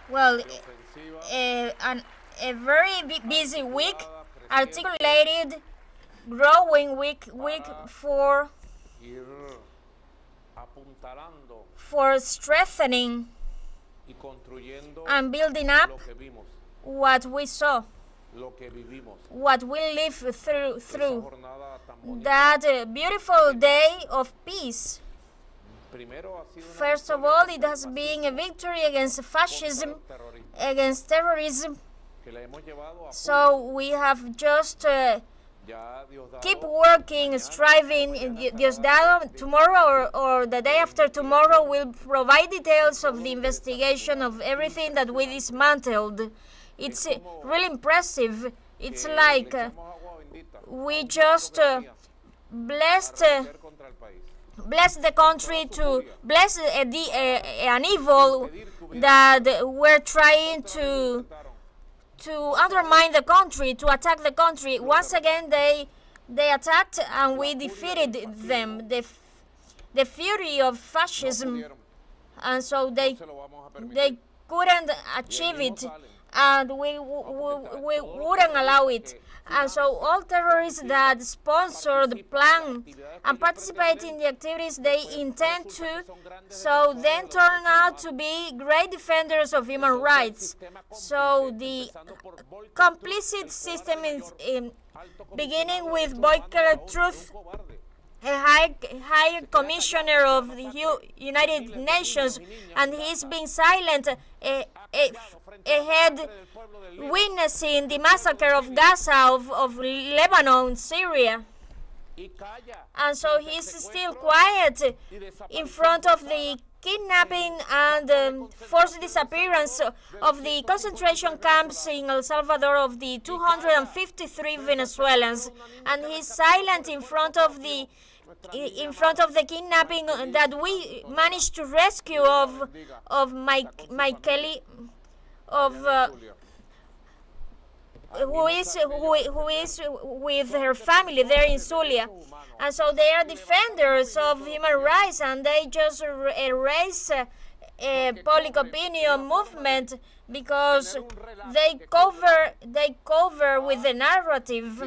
Well, a very busy week, articulated, growing week for strengthening and building up what we saw, what we lived through that beautiful day of peace. First of all, it has been a victory against fascism, against terrorism. So we have just keep working, striving. Diosdado tomorrow or the day after tomorrow will provide details of the investigation of everything that we dismantled. It's really impressive. It's like we just blessed the country, to bless an evil that we're trying to undermine the country, to attack the country. Once again, they attacked and we defeated them. The fury of fascism, and so they couldn't achieve it, and we wouldn't allow it. And so all terrorists that sponsor the plan and participate in the activities they intend to, so then turn out to be great defenders of human rights. So the complicit system is beginning with Boyker Truth, a high commissioner of the United Nations, and he's been silent ahead witnessing the massacre of Gaza, of Lebanon, Syria. And so he's still quiet in front of the kidnapping and forced disappearance of the concentration camps in El Salvador of the 253 Venezuelans, and he's silent in front of the kidnapping that we managed to rescue of Mike Kelly, who is with her family there in Zulia. And so they are defenders of human rights, and they just erase a public opinion movement because they cover with the narrative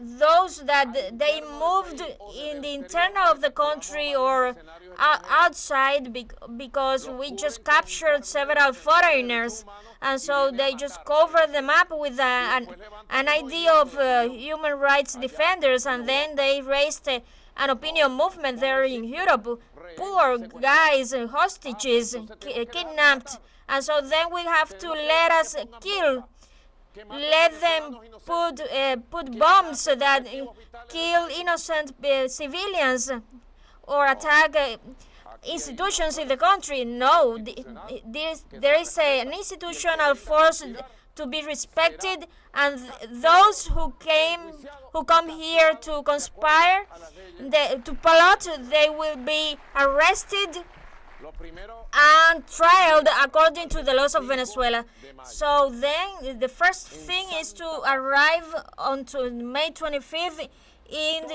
those that they moved in the internal of the country or outside, because we just captured several foreigners, and so they just covered them up with an idea of human rights defenders, and then they raised an opinion movement there in Europe. Poor guys, hostages, kidnapped, and so then we have to let them put bombs that kill innocent civilians or attack institutions in the country. No, there is an institutional force to be respected, and those who come here to conspire, to plot, they will be arrested and trialed according to the laws of Venezuela. So then the first thing is to arrive on May 25th in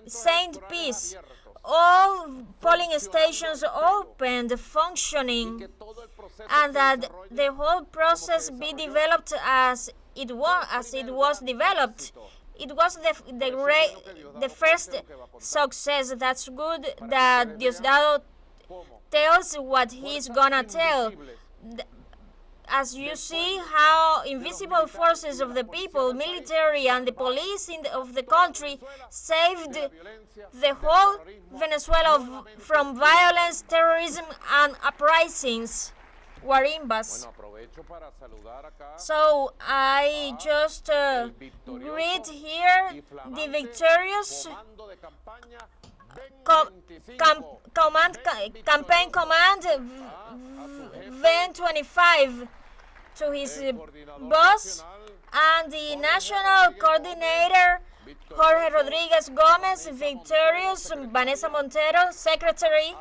St. Peace. All polling stations opened, functioning, and that the whole process be developed as it was developed. It was the first success. That's good that Diosdado tells what he's gonna tell. As you see how invisible forces of the people, military and the police of the country saved the whole Venezuela from violence, terrorism and uprisings, guarimbas. So I just read here the victorious campaign command VEN 25 to his boss, and the national coordinator Jorge Rodriguez Gomez, victorious Vanessa Montero, secretary,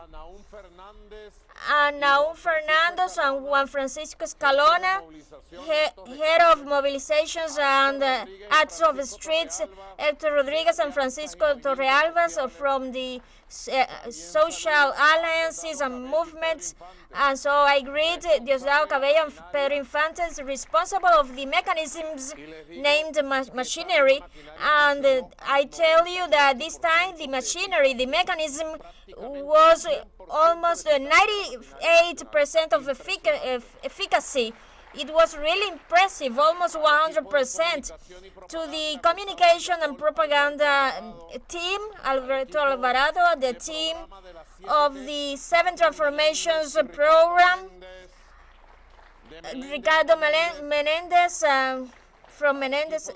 and Naum Fernandez and Juan Francisco Escalona, head of mobilizations and acts of streets, Hector Rodriguez and Francisco Torrealbas from the social alliances and movements. And so I greet Diosdado Cabello and Pedro Infantes, responsible of the mechanisms named machinery. And I tell you that this time the machinery, the mechanism was almost 98% of efficacy. It was really impressive, almost 100%. To the communication and propaganda team, Alberto Alvarado, the team of the Seven Transformations program, Ricardo Menendez from Menendez,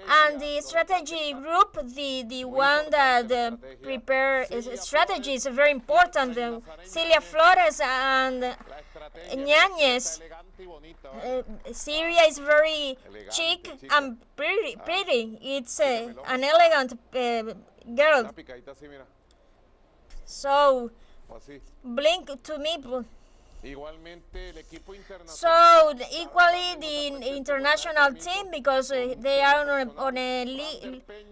and the strategy group, the one that prepare strategy is very important. Celia Flores and Ñañez. Syria is very chic and pretty. It's an elegant girl. So, blink to me. So, equally the international team, because they are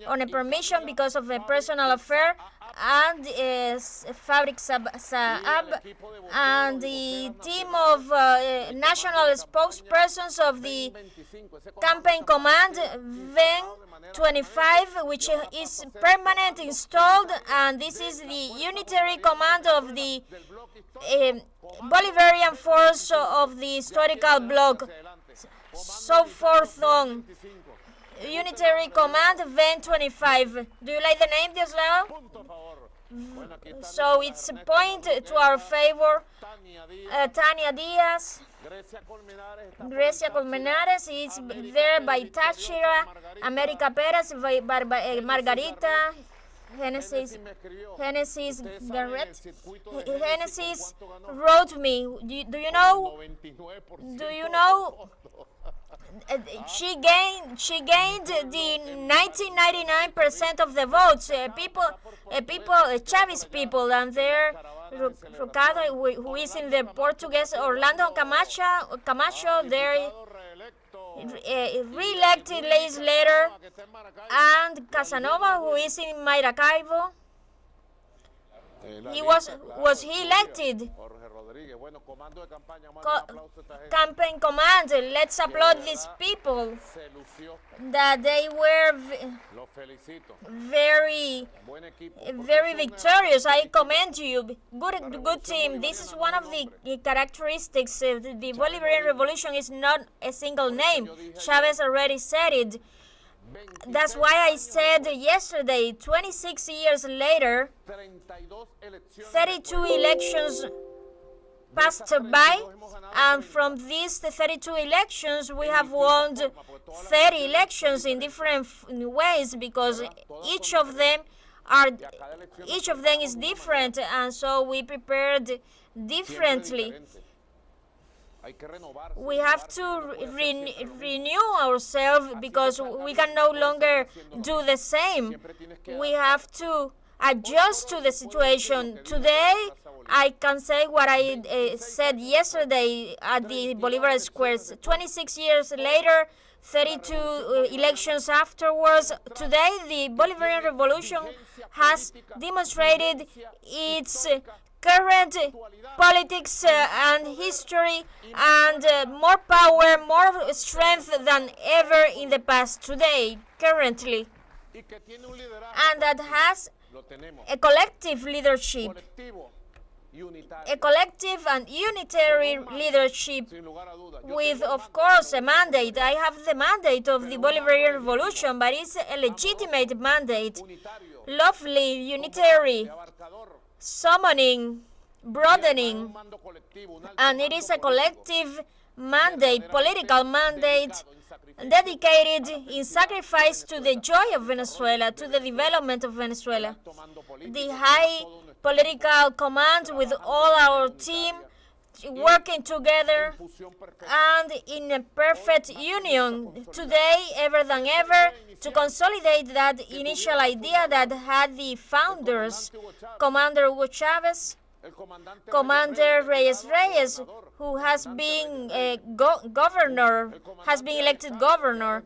on a permission because of a personal affair, and Fabric Saab, and the team of national spokespersons of the campaign command VEN 25, which is permanent installed, and this is the unitary command of the Bolivarian force of the historical bloc. So forth on. Unitary command VEN 25. Do you like the name, Diosdado? So it's a point to our favor. Tania Diaz, Grecia Colmenares is there by Táchira, America Perez by Margarita, Genesis Garrett. Genesis wrote me. Do you know? She gained the 1999% of the votes. Chavez people, and there, Rucado, who is in the Portuguese, Orlando Camacho, there, re-elected days later, and Casanova, who is in Maracaibo. Was he elected? Campaign command, let's applaud these people that they were very victorious. I commend you. Good team. This is one of the characteristics. The Bolivarian Revolution is not a single name. Chavez already said it. That's why I said yesterday, 26 years later, 32 elections passed by, and from these 32 elections we have won 30 elections in different ways, because each of them is different, and so we prepared differently. We have to renew ourselves, because we can no longer do the same. We have to adjust to the situation. Today, I can say what I said yesterday at the Bolivar Squares. 26 years later, 32 elections afterwards, today the Bolivarian Revolution has demonstrated its current politics and history, and more power, more strength than ever in the past, today, currently. And that has a collective leadership, a collective and unitary leadership with, of course, a mandate. I have the mandate of the Bolivarian Revolution, but it's a legitimate mandate, lovely, unitary, summoning, broadening, and it is a collective mandate, political mandate, dedicated in sacrifice to the joy of Venezuela, to the development of Venezuela. The high political command with all our team working together and in a perfect union today, ever than ever, to consolidate that initial idea that had the founders, Commander Hugo Chavez Commander Reyes, who has been governor, has been elected governor.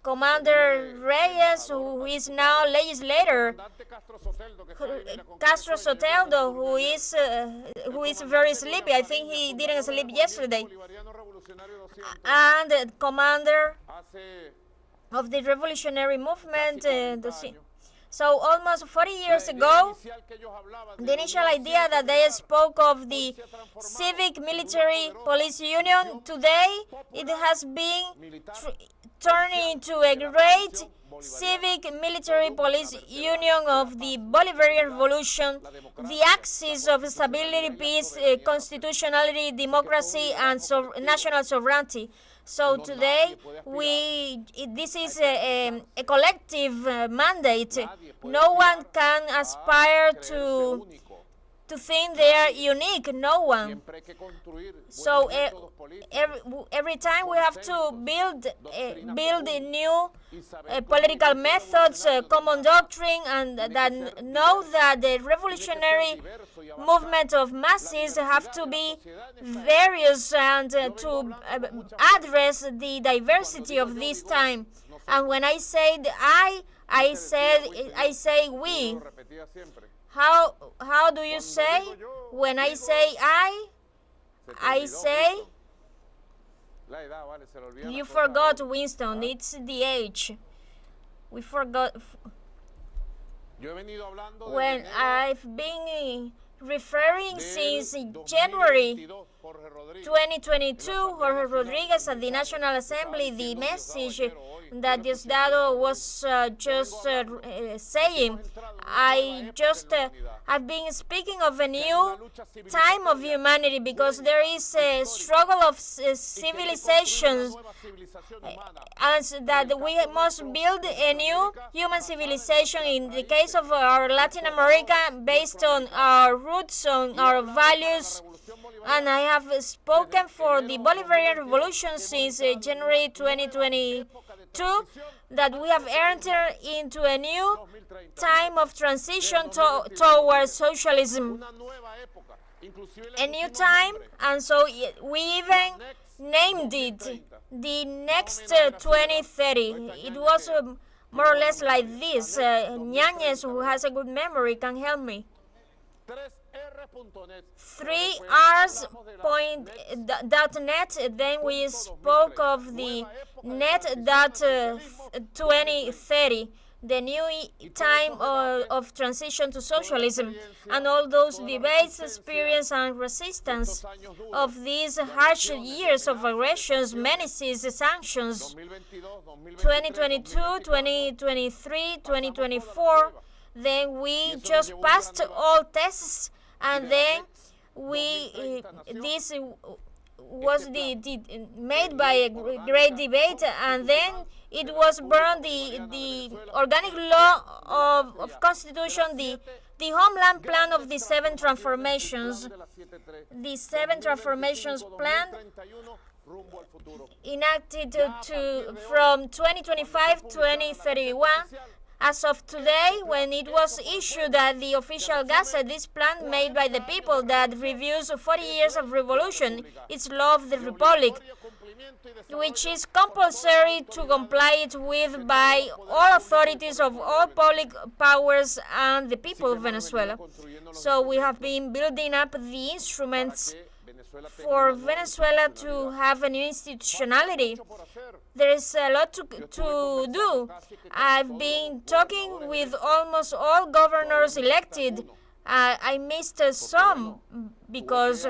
Commander Reyes, who is now legislator. Castro Soteldo, who is very sleepy. I think he didn't sleep yesterday. And the commander of the revolutionary movement. So almost 40 years ago, the initial idea that they spoke of the civic military police union, today it has been turned into a great civic military police union of the Bolivarian Revolution, the axis of stability, peace, constitutionality, democracy, and national sovereignty. So today, this is a collective mandate. No one can aspire to think they are unique, no one. So every time we have to build new political methods, common doctrine, and that know that the revolutionary movement of masses have to be various and to address the diversity of this time. And when I say I say we. How do you say? When I say I say, you forgot, Winston, it's the age. We forgot. When I've been referring since January 2022, Jorge Rodriguez at the National Assembly, the message that Diosdado was just saying. I've been speaking of a new time of humanity because there is a struggle of civilizations, and that we must build a new human civilization. In the case of our Latin America, based on our roots, on our values. And I have spoken for the Bolivarian Revolution since January 2022 that we have entered into a new time of transition towards socialism. A new time, and so we even named it the next 2030. It was more or less like this. Ñañez, who has a good memory, can help me. 3rs.net, then we spoke of the net.2030, the new time of transition to socialism, and all those debates, experience, and resistance of these harsh years of aggressions, menaces, sanctions, 2022, 2023, 2024, then we just passed all tests. And then this was made by a great debate, and then it was burned, the organic law of constitution, the homeland plan of the 7 transformations. The 7 transformations plan enacted from 2025 to 2031. As of today, when it was issued at the official Gazette, this plan made by the people that reviews 40 years of revolution, its law of the Republic, which is compulsory to comply with by all authorities of all public powers and the people of Venezuela. So we have been building up the instruments for Venezuela to have a new institutionality. There is a lot to do. I've been talking with almost all governors elected. I missed some because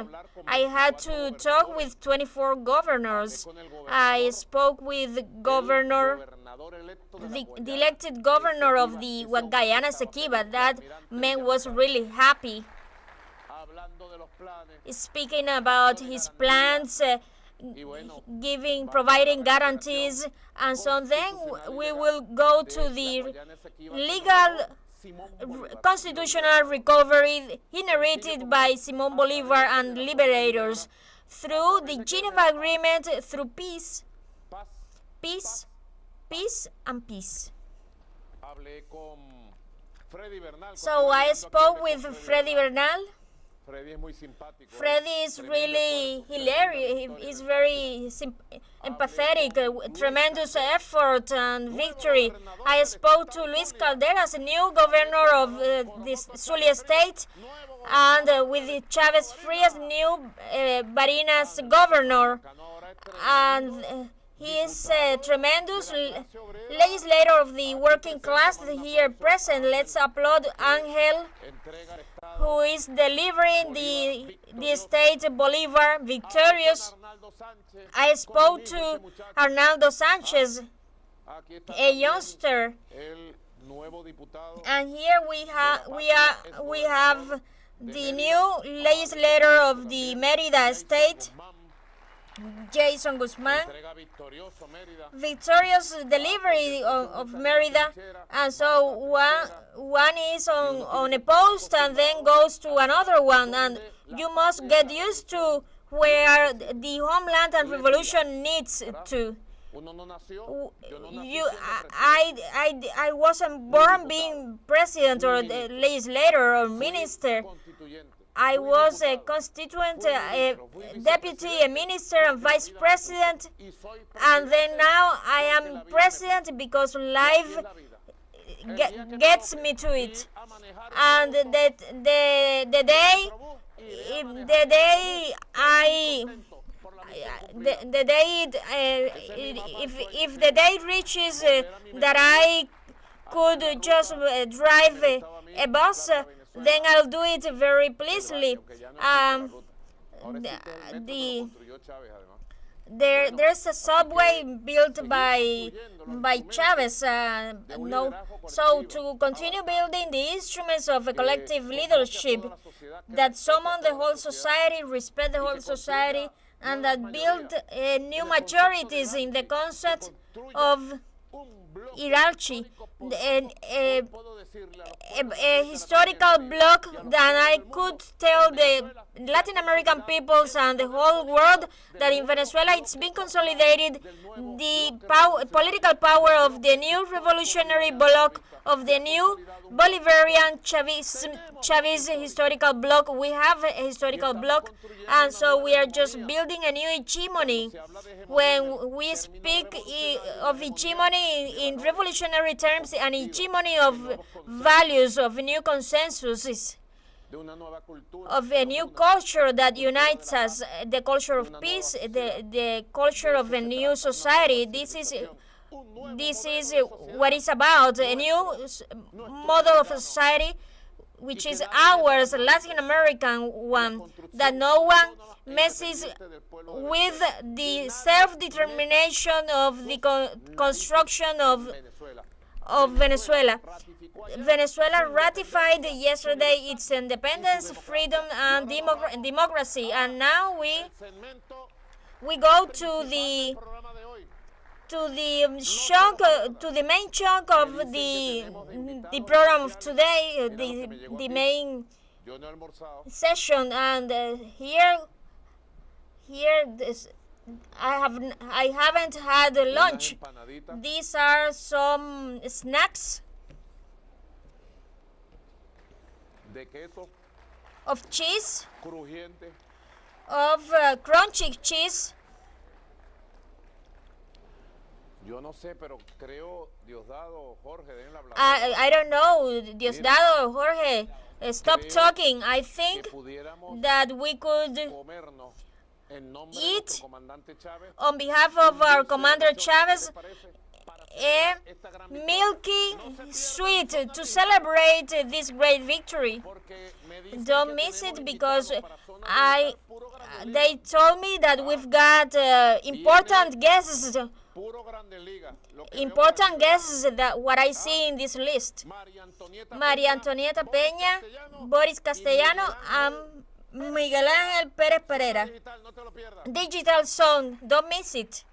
I had to talk with 24 governors. I spoke with the elected governor of the Guyana Esequiba. That man was really happy, speaking about his plans, providing guarantees, and so then we will go to the legal constitutional recovery inherited by Simón Bolívar and liberators through the Geneva Agreement, through peace, and peace. So I spoke with Freddy Bernal, Freddy is really hilarious. He's very empathetic, tremendous effort and victory. I spoke to Luis Calderas, new governor of this Zulia state, and with Chavez free as new Barinas governor. And he is a tremendous legislator of the working class here present. Let's applaud Angel, who is delivering the state Bolivar victorious. I spoke to Arnaldo Sanchez, a youngster, and here we have the new legislator of the Mérida state, Jason Guzman, victorious delivery of Mérida, and so one is on a post and then goes to another one, and you must get used to where the homeland and revolution needs to. I wasn't born being president or legislator or minister. I was a constituent, a deputy, a minister, and vice president, and then now I am president because life gets me to it. And the day if the day reaches that I could just drive a bus, then I'll do it very pleasantly. There's a subway built by Chavez. So to continue building the instruments of a collective leadership that summon the whole society, respect the whole society, and that build new majorities in the concept of hierarchy, a historical bloc that I could tell the Latin American peoples and the whole world that in Venezuela it's been consolidated the political power of the new revolutionary bloc, of the new Bolivarian Chavez historical bloc. We have a historical bloc, and so we are just building a new hegemony. When we speak of hegemony in revolutionary terms, an hegemony of values, of new consensuses, of a new culture that unites us, the culture of peace, the culture of a new society. This is what it's about, a new model of society, which is ours, Latin American one, that no one messes with the self-determination of the construction of Venezuela. Venezuela ratified yesterday its independence, freedom, and democracy, and now we go to the main chunk of the program of today, the main session, and here I haven't had lunch. These are some snacks of cheese, of crunchy cheese. I don't know, Diosdado or Jorge, stop talking. I think that we could eat on behalf of our Commander Chavez a milky sweet to celebrate this great victory. Don't miss it, because they told me that we've got important guests. Important guests, that what I see in this list: María Antonieta Peña, Boris Castellano, and Miguel Ángel Pérez Pereira. Digital Zone, don't miss it.